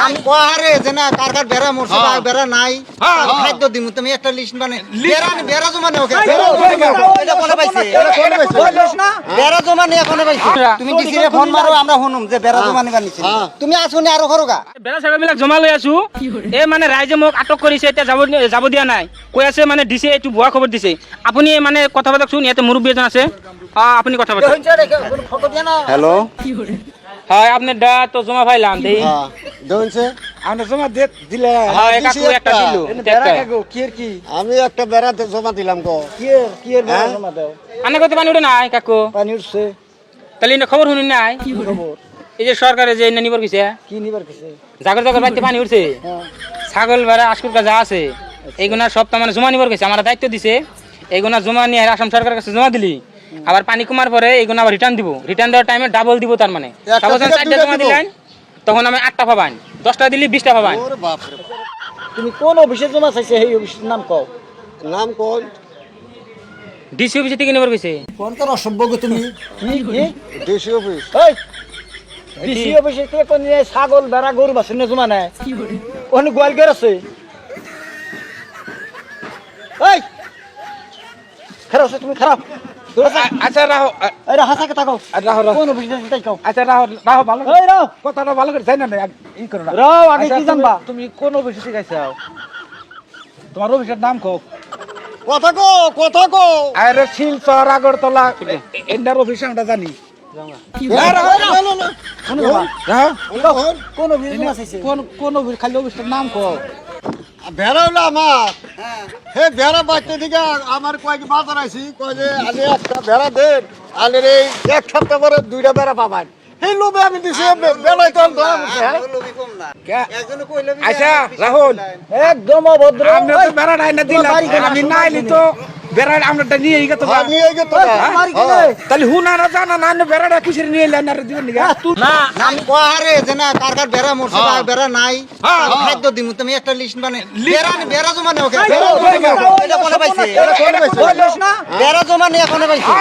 আমি কোয়ারে যে না কার কার বেড়া মরছে বা বেড়া নাই খাদ্য দিমু তুমি একটা লিস্ট মানে বেড়া জমা নেও এটা কোনে পাইছে বেড়া জমা নিয়ে কোনে পাইছে তুমি ডিসিরে ফোন মারো আমরা শুনুম যে বেড়া জমা নিবা নিছে তুমি আসুনি আরো করোগা বেড়া ছাগল বিলাক জমা লৈ আছো এ মানে রাইজে মোক আটক কৰিছে এতিয়া যাব দিয়া নাই কৈ আছে মানে দিছে এইটো ভুৱা খবৰ দিছে আপুনি মানে কথা পাতকচোন ইয়াতে মুৰব্বী এজন আছে আপুনি কথা পাতক ফটো দিয়া না হ্যালো হয় আপনার দা তো জমা পাইলাম দেই দেখছে আমরা জমা দিলে হয় কাকু একটা দিলো কি আমি একটা বেড়া জমা দিলাম গো কি এর জমা দাও আনে কত পানি উঠে নাই কাকু পানি উঠছে তাহলে ইনে খবর শুনি নাই খবর এই যে সরকারে যে ইনে নিবার গেছে কি নিবার কিছু জাগর জাগর বাড়িতে পানি উঠছে ছাগল বেড়া আশকুর যা আছে এইগুলা সব তো মানে জমা নিবার গেছে আমার দায়িত্ব দিছে এইগুলা জমা নিয়ে আসাম সরকারের কাছে জমা দিলি আবার পানি কমার পরে এইগুলো আবার রিটার্ন দিব রিটার্ন দেওয়ার টাইমে ডাবল দিব তার মানে সাপোজ 4টা জমা দিলেন তখন আমি 8টা পাবান 10টা দিলি 20টা পাবান ওরে বাপ রে তুমি কোন অফিসে জমা চাইছে এই অফিসের নাম কও নাম কোন ডিসি অফিসে থেকে নিবার গেছে কোন তোর অসভ্য গো তুমি কি ডিসি অফিস এই ডিসি অফিসে তে কোন ছাগল বেড়া গরু বাছুনে জমা নাই কোন গোয়ালঘর আছে এই খারাপ আছে তুমি খারাপ আচ্ছা রাহো আরে হাসা কথা কও রাহো রাহো কোন অফিসে তাই কও আচ্ছা রাহো রাহো ভালো এই রাও কথাটা ভালো করে জানা না ই করো না রাও আগে আচ্ছা, কি জানবা তুমি কোন অফিসে শিখাইছাও তোমার অফিসের নাম কও কথা কো আরে শিলচর আগরতলা এন্ডার অফিসে আমরা জানি রাহো কোন অফিসে জমা চাইছে কোন অফিস খালি অফিসটার নাম কও বেড়া হলো আমার হে বেড়া বাচ্চা দিকে আমার কয়েক বাজার আইছি কয় যে আমি একটা বেড়া দেন আর এই এক সপ্তাহ পরে 2টা বেড়া পাবেন এই লোভে আমি দিছি বেড়াই তো ধরা পড়ছে লোভি কম না একজনে কইলো আচ্ছা রাহুল একদম অভদ্র আমরা তো বেড়া না দিলাম আমি না আইলি তো বেড়া আমরা নিয়ে গেত আমি এই যে তো তাহলে হুনা না জানা না বেড়াটা কিসের নিয়ে এলেন আর দিবেন না না আমি কোয়ারে যে না কার কার বেড়া মরছে বা বেড়া নাই খাদ্য দিমু তুমি একটা লিস্ট মানে বেড়া জমা নেও এটা কোনে পাইছে বেড়া জমা নিয়ে কোনে পাইছে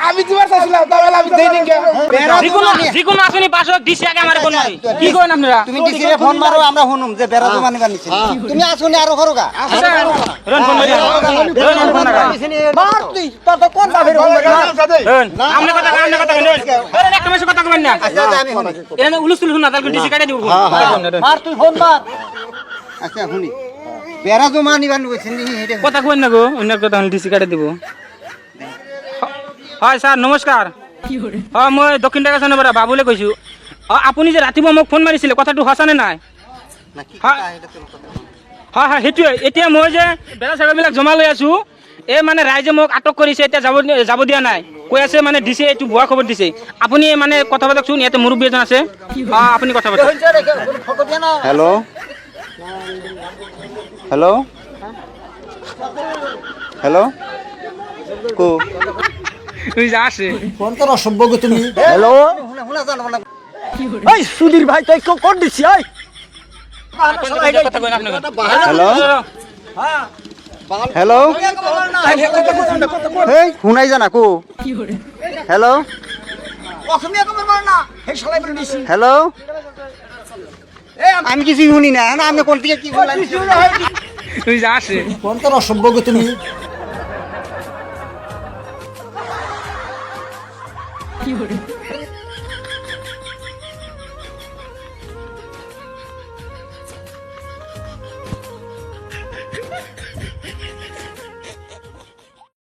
আমি দিবার চাইছিলাম তাহলে আমি দেই নি যিকোনো আসনি পাশক দিছে আগে আমার কোন কি করেন আপনারা তুমি ডিসিরে ফোন মারো আমরা শুনুম যে বেড়া জমা নিবা নিছে তুমি আসুনি আরো করোগা আচ্ছা রন ফোন মারি রন ফোন লাগা মার তুই তোর তো কোন বাপের হল রন আমনে কথা আমনে কথা রন রন একটা মেশে কথা কইন না আচ্ছা আমি শুনি এনে উলুস্তুল শুনা তাহলে ডিসি কাটে দিব মার তুই ফোন মার আচ্ছা শুনি বেড়া জমা নিবা নিছে নি এটা কথা কইন না গো অন্য কথা ডিসি কাটে দিব হয় স্যার নমস্কার হয় মই দক্ষিণ ঢাকা চানৰ পৰা বাবুলে কৈছো আপুনি যে ৰাতিপুৱা মোক ফোন মাৰিছিলে কথাটো সঁচানে নাই না কি হয়। এটা তোর কথা হয় হয় সেইটোৱে এতিয়া মই যে বেড়া ছাগলবিলাক জমা লৈ আছো এই মানে ৰাইজে মোক আটক কৰিছে এতিয়া যাব দিয়া নাই কৈ আছে মানে দিছে এইটো ভুৱা খবৰ দিছে আপুনি মানে কথা পাতকচোন ইয়াতে মুৰব্বী এজন আছে আপুনি কথা পাতক ফটো দিয়া না হ্যালো হ্যালো হ্যালো কো তুই যা আসে কোন তোর অসভ্য গো তুমি হ্যালো শুনা জানো না এই সুধীর ভাই তুই কোন দিছি এই কথা কইন আপনি হ্যালো হ্যালো এই শুনাই জানা কো হ্যালো অসমীয়া কবার পার না এই শালাই বলে দিছি হ্যালো আমি কিছু শুনি না না আমি কোন থেকে কি বললাম তুই যা আসে কোন তোর অসভ্য গো তুমি